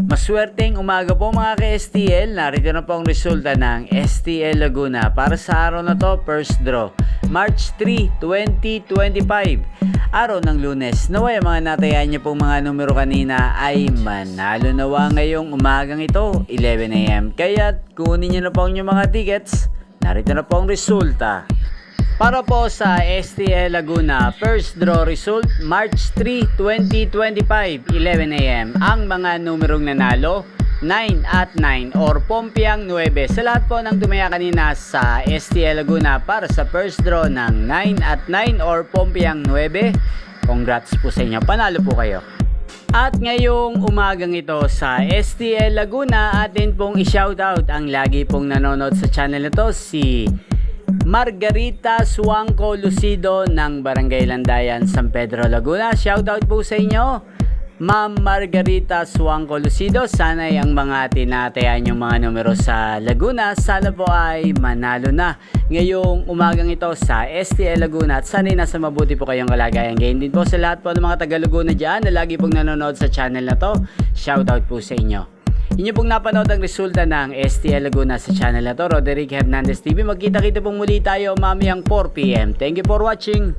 Maswerteng umaga po mga ka-STL. Narito na po ang resulta ng STL Laguna para sa araw na to, first draw, March 3, 2025. Araw ng Lunes. Naway mga natayan niyo pong mga numero kanina ay manalo nawa ngayong umagang ito, 11 AM. Kaya kunin niyo na po ang inyong mga tickets. Narito na po ang resulta. Para po sa STL Laguna, first draw result, March 3, 2025, 11 AM. Ang mga numerong nanalo, 9 at 9 or Pompiang 9. Sa lahat po ng tumaya kanina sa STL Laguna para sa first draw ng 9 at 9 or Pompiang 9, congrats po sa inyo, panalo po kayo. At ngayong umagang ito sa STL Laguna, atin pong i-shoutout ang lagi pong nanonood sa channel na to, si Margarita Suangco Lucido ng Barangay Landayan, San Pedro, Laguna. Shoutout po sa inyo, Ma'am Margarita Suangco Lucido. Sana ang mga tinatayan yung mga numero sa Laguna, sana po ay manalo na ngayong umagang ito sa STL Laguna. At sana nasa mabuti po kayong kalagayan. Gayon din po sa lahat po ng mga taga Laguna dyan na lagi pong nanonood sa channel na to. Shoutout po sa inyo. Inyo pong napanood ang resulta ng STL Laguna sa channel na to, Roderick Hernandez TV. Magkita-kita pong muli tayo mamayang 4 PM. Thank you for watching.